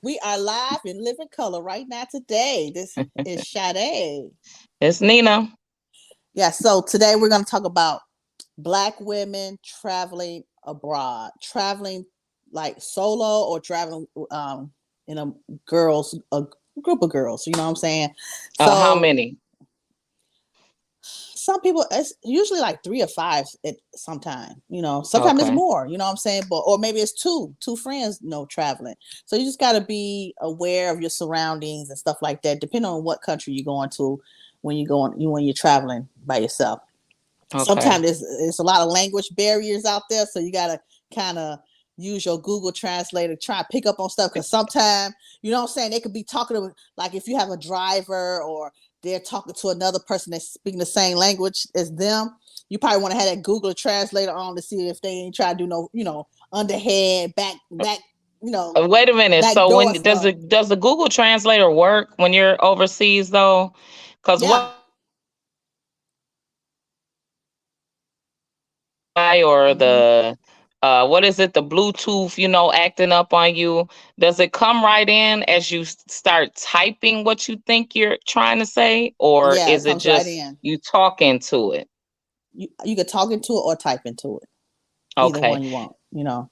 We are live in living color right now today. This is Sade. It's Nina. Yeah, so today we're going to talk about Black women traveling abroad, traveling like solo or traveling in a group of girls. You know what I'm saying? How So many? some people, it's usually like 3 or 5 at some time. Sometimes it's Okay. more. You know what I'm saying? But or maybe it's two friends. Traveling. So you just got to be aware of your surroundings and stuff like that, depending on what country you're going to when you're traveling by yourself. Okay. Sometimes it's a lot of language barriers out there, so you got to kind of use your Google Translator, try to pick up on stuff, because sometimes, you know what I'm saying, they could be talking to, like, if you have a driver or they're talking to another person that's speaking the same language as them, you probably want to have that Google Translator on to see if they ain't try to do no, underhead, back, Wait a minute. back So door when does stuff. the Google Translator work when you're overseas though? Because Yeah. what or Hmm. the what is it? The Bluetooth, acting up on you. Does it come right in as you start typing what you think you're trying to say, or Yeah, it is it comes right just in. you talking to it? You could talk into it or type into it. Either Okay. one you want.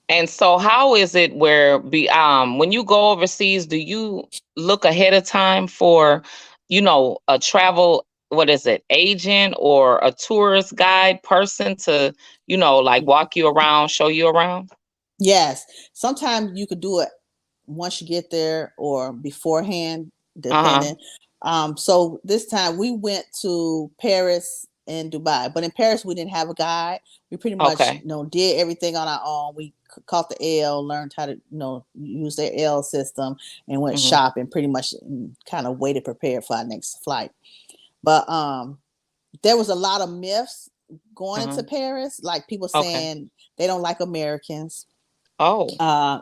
And so how is it where when you go overseas, do you look ahead of time for, a travel, what is it, agent or a tourist guide person to, like walk you around, show you around? Yes. Sometimes you could do it once you get there or beforehand, Uh-huh. depending. So this time we went to Paris and Dubai, but in Paris we didn't have a guide. We pretty much, Okay. did everything on our own. We caught the L, learned how to, use their L system, and went Hmm. shopping. Pretty much, kind of waited prepared for our next flight. But there was a lot of myths going into Hmm. Paris, like people Okay. saying they don't like Americans. Oh,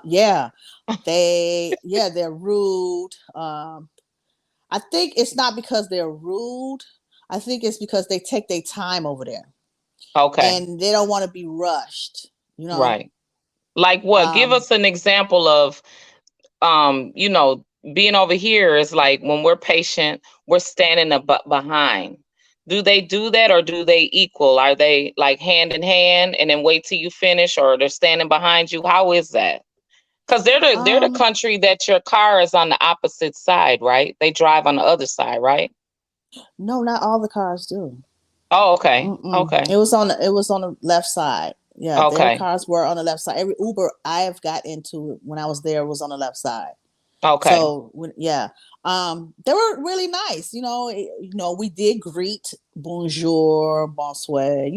Yeah, they're rude. I think it's not because they're rude. I think it's because they take their time over there okay. and they don't want to be rushed. You know. Right. Like what? Give Um, us an example of being over here is like when we're patient, we're standing behind. Do they do that or do they equal? Are they like hand in hand and then wait till you finish, or they're standing behind you? How is that? Because they're the um, country that your car is on the opposite side, right? They drive on the other side, right? no, not all the cars do. Oh, okay. Mm-mm. Okay. It was on the left side. Yeah, their Okay. cars were on the left side. Every Uber I have got into when I was there was on the left side. Okay. So yeah, they were really nice. We did greet, bonjour, bonsoir,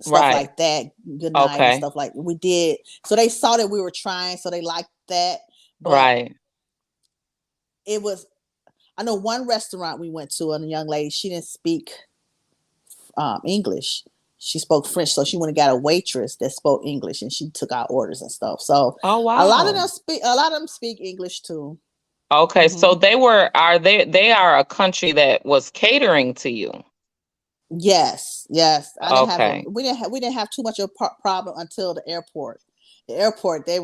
stuff Right. like that, good night and Okay. stuff like we did. So they saw that we were trying, so they liked that. But Right. it was, I know one restaurant we went to, and a young lady, she didn't speak English. She spoke French, so she went and got a waitress that spoke English, and she took our orders and stuff. So Oh, a lot of wow. them speak. A lot of them speak English too. Okay, Hmm. so they are a country that was catering to you. Yes, yes. I didn't have a Okay. we didn't have too much of a problem until the airport. The airport, they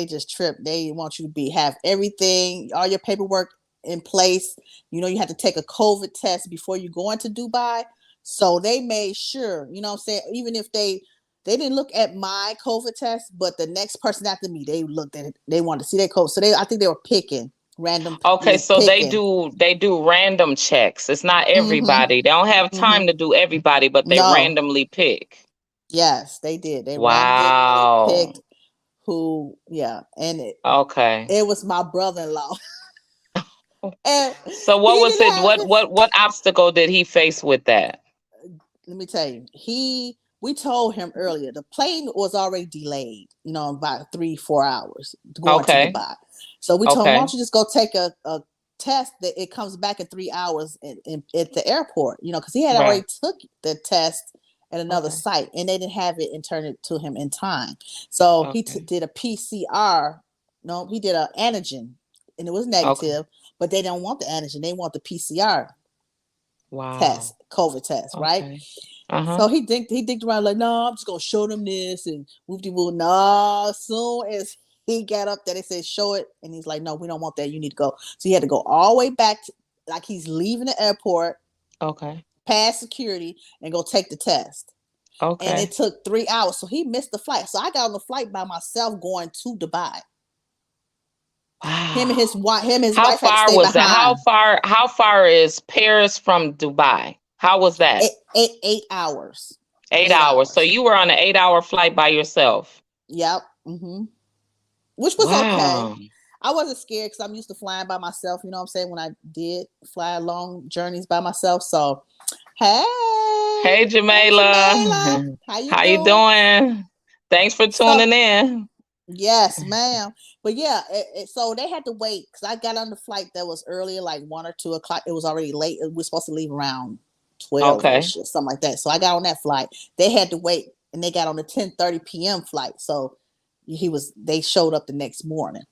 just tripped. They want you to have everything, all your paperwork in place. You have to take a COVID test before you go into Dubai. So they made sure, you know what I'm saying, even if they didn't look at my COVID test, but the next person after me, they looked at it. They wanted to see their COVID. So I think they were picking, Okay, randomly so they picking. do they do random checks. It's not Mhm. everybody. They don't have time Mhm. to do everybody, but they No. randomly pick. Yes, they did. They randomly Wow. picked who, yeah, and it, Okay. it was my brother-in-law, and So what he was didn't it? have What his. what what obstacle did he face with that? Let me tell you, we told him earlier the plane was already delayed, about 3-4 hours going to Okay. Dubai. So we told him, why Okay. don't you just go take a test that it comes back in 3 hours at the airport, because he had already Right. took the test at another Okay. site and they didn't have it and turn it to him in time. So he Okay. did a PCR. No, he did an antigen and it was Okay. negative, but they don't want the antigen. They want the PCR test, Wow. COVID test, right? Okay. Uh-huh. So he dicked around like, no, I'm just gonna show them this and whoop de woo. No, soon as He got up there. They said, show it. And he's like, no, we don't want that. You need to go. So he had to go all the way back, like he's leaving the airport, Okay. past security, and go take the test. And it Okay. took 3 hours. So he missed the flight. So I got on the flight by myself going to Dubai. Him and Wow. his wife, him and his How wife had to far stay was that? behind. How far is Paris from Dubai? How was that? 8 hours. 8 hours. So 8 hours. you were on an 8 hour flight by yourself. Yep. Which was okay. Wow. I wasn't scared because I'm used to flying by myself. You know what I'm saying? When I did fly long journeys by myself. So, hey, Hey, hey, Jamela, Jamela. how you How you doing? doing? Thanks for So, tuning in. yes, ma'am. But yeah, so they had to wait because I got on the flight that was earlier, like 1 or 2 o'clock. It was already late. We were supposed to leave around 12-ish Okay. or something like that. So I got on that flight. They had to wait, and they got on the 10:30 p.m. flight. So they showed up the next morning.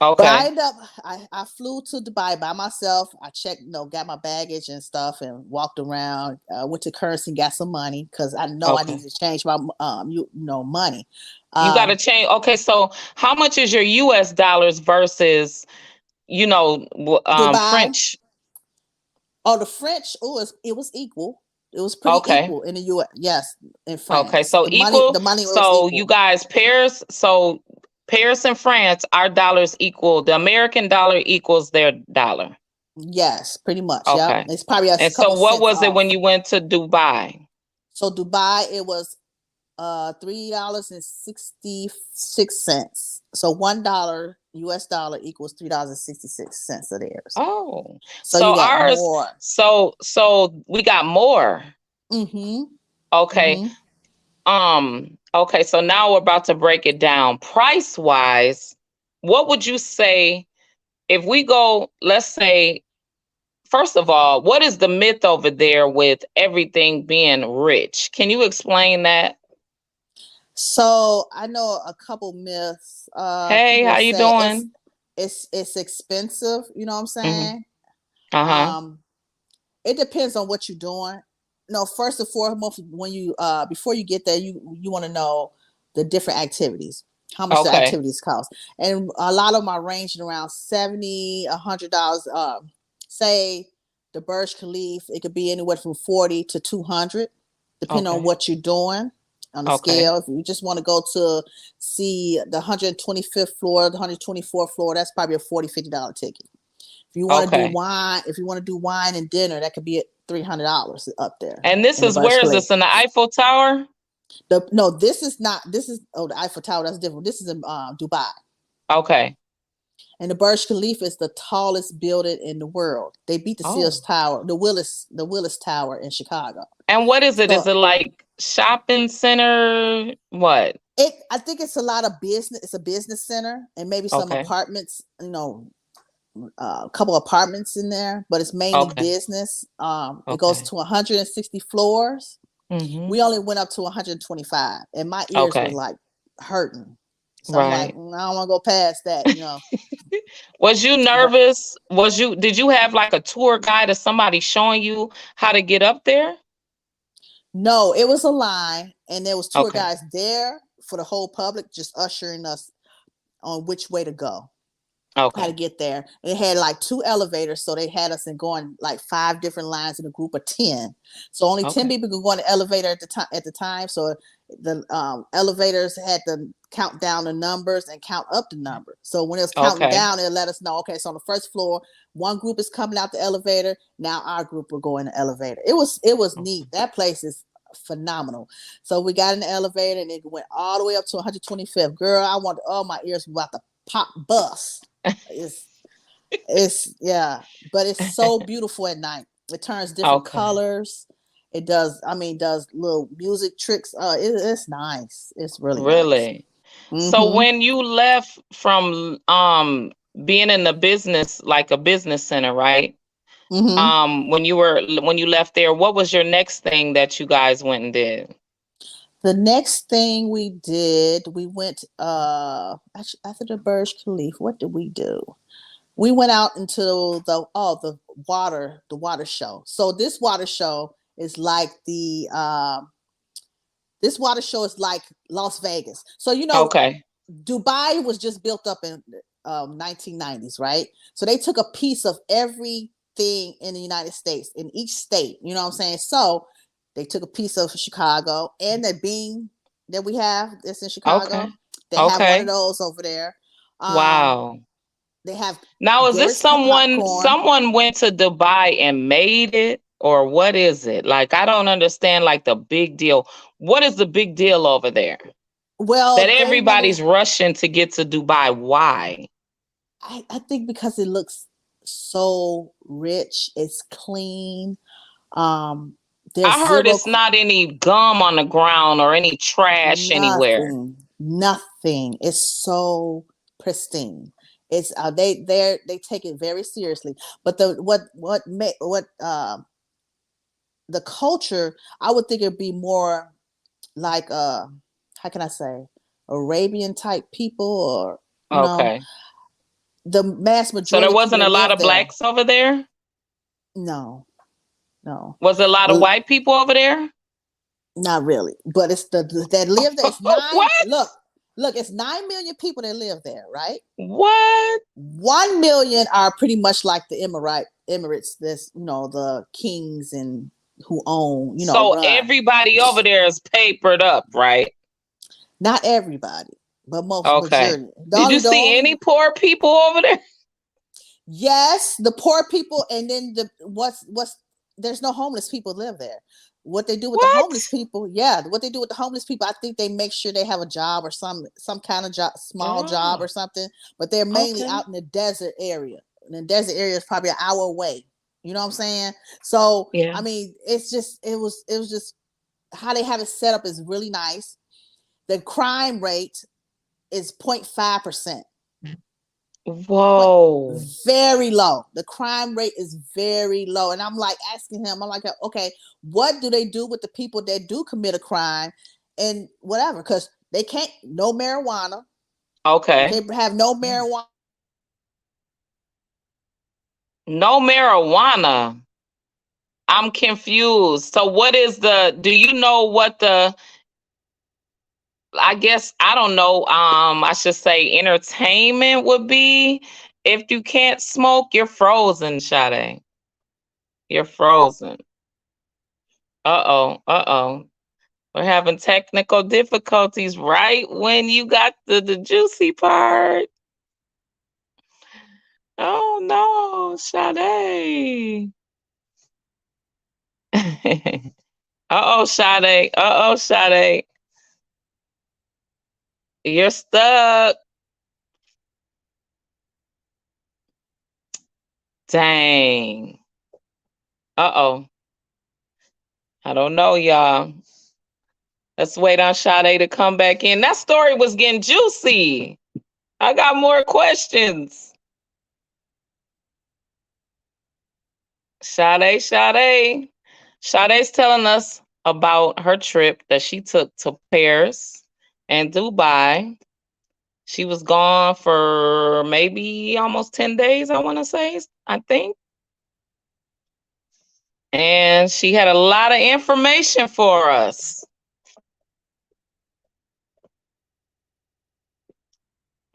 But I Okay. ended up, I flew to Dubai by myself. I checked, got my baggage and stuff and walked around. Went to currency and got some money because I know I Okay. needed to change my, money. You got to Um, change. Okay. So how much is your US dollars versus, Dubai. French? Oh, the French. Oh, it was equal. It was pretty Okay. equal in the U.S. Yes, in Okay. France, So the money, equal. the money was So you equal. guys, Paris and France, our dollars equal. The American dollar equals their dollar. Yes, pretty much. Yep, Okay. it's probably a And so couple what cents was it when off. you went to Dubai? So Dubai, it was $3.66. So $1 US dollar equals $3.66 of theirs. Oh, So so you got ours, more. so we got more. Mm-hmm. Okay. Mm-hmm. Okay, so now we're about to break it down. Price wise, what would you say if we go, let's say, first of all, what is the myth over there with everything being rich? Can you explain that? So I know a couple myths. Hey, People how you say it's doing? it's it's expensive. You know what I'm Mm-hmm. saying? Uh-huh. Um, it depends on what you're doing. No, first and foremost, when you before you get there, you want to know the different activities, how much the Okay. activities cost, and a lot of them are ranging around $70, $100. Say the Burj Khalifa, it could be anywhere from 40 to 200, depending on Okay. what you're doing on the Okay. scale. If you just want to go to see the 125th floor, the 124th floor, that's probably a $40, $50 ticket. If you want to do Okay. wine, and dinner, that could be at $300 up there And this in the is Burj where is Khalifa. this in the Eiffel Tower? No, this is not. This is the Eiffel Tower. That's different. This is in Dubai, Okay. and the Burj Khalifa is the tallest building in the world. They beat the Sears Oh. Tower, the Willis Tower in Chicago. And what is it? Is So it like shopping center? What? I think it's a lot of business. It's a business center and maybe some Okay. apartments. A couple apartments in there, but it's mainly Okay. business. It goes Okay. to 160 floors. Mm-hmm. We only went up to 125, and my ears were Okay. like hurting. So I'm like, Right. I don't want to go past that. Was you But nervous? Did you have like a tour guide or somebody showing you how to get up there? no, it was a line, and there was tour Okay. guys there for the whole public, just ushering us on which way to go, how to Okay. get there. And it had like 2 elevators, so they had us in going like 5 different lines in a group of 10. So only 10 Okay. people could go in the elevator at the time. So the elevators had to count down the numbers and count up the number. So when it was counting Okay. down, it let us know, okay, so on the first floor, one group is coming out the elevator. Now our group will go in the elevator. It was neat. That place is phenomenal. So we got in the elevator and it went all the way up to 125th. Girl, my ears were about to pop bust. It's yeah, but it's so beautiful at night. It turns different Okay. colors. It does little music tricks. It's nice. It's really nice. Really? So Mm-hmm. when you left from being in the business, like a business center, right? Mm-hmm. When you left there, what was your next thing that you guys went and did? The next thing we did, we went actually after the Burj Khalifa. What did we do? We went out into the water show. So this water show is like this water show is like Las Vegas. So Okay. Dubai was just built up in 1990s, right? So they took a piece of everything in the United States, in each state. You know what I'm saying? So they took a piece of Chicago, and the bean that we have that's in Chicago, Okay. they have one of Okay. those over there. Um, Wow. they have Now, is this Garrett's popcorn. someone went to Dubai and made it, or what is it? Like, I don't understand, like, the big deal. What is the big deal over there? That Well, they wanted. everybody's rushing to get to Dubai. Why? I think because it looks so rich. It's clean. Um, there's I heard zero it's not any gum on the ground or any trash anywhere. nothing. It's so pristine. It's they take it very seriously. But the culture, I would think it'd be more like how can I say, Arabian type people, or Okay. the mass So there majority of people wasn't that a lot live of there. blacks over there? No, no, Was there a lot of the white people over there? not really. But it's that live there. It's nine. What? Look, it's 9 million people that live there, right? What? 1 million are pretty much like the Emirates. That's the kings and who own, So run. everybody over there is papered up, right? Not everybody, but most Okay. majority. Did you The see only any poor people over there? Yes, the poor people, and then what's there's no homeless people live there. What they do with the homeless What? people, yeah, what they do with the homeless people, I think they make sure they have a job, or some kind of job, small job Oh, or something. But they're mainly okay. out in the desert area. And the desert area is probably an hour away. You know what I'm saying? So Yeah. I mean, it was just how they have it set up is really nice. The crime rate is 0.5%. Point Whoa. very low. The crime rate is very low. And I'm like asking him, I'm like, okay, what do they do with the people that do commit a crime and whatever? Because they can't, no marijuana. You Okay. can't have no marijuana. No marijuana. I'm confused. So what is do you know what I guess I don't know, I should say entertainment would be? If you can't smoke, you're frozen, Sade. You're frozen. Uh-oh. Uh-oh. We're having technical difficulties right when you got the juicy part. Oh no, Sade. Uh-oh, Sade. Uh-oh, Sade. You're stuck. Dang. Uh-oh. I don't know, y'all. Let's wait on Sade to come back in. That story was getting juicy. I got more questions. Sade. Sade's telling us about her trip that she took to Paris and Dubai. She was gone for maybe almost 10 days, I want to say, I think. And she had a lot of information for us.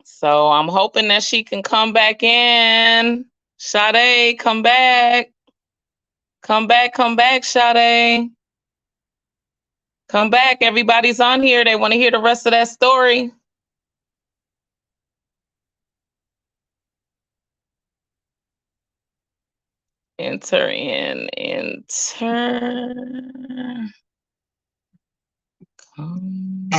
So I'm hoping that she can come back in. Sade, come back. Come back, Sade. Come back. Everybody's on here. They want to hear the rest of that story. Enter in. Enter. Come.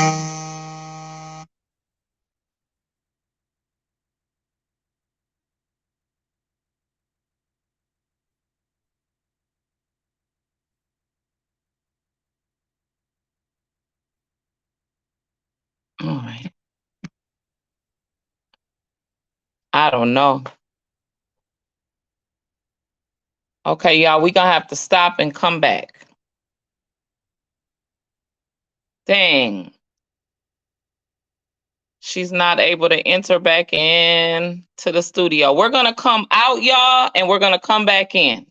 All right. I don't know. Okay, y'all, we're going to have to stop and come back. Dang. She's not able to enter back in to the studio. We're going to come out, y'all, and we're going to come back in.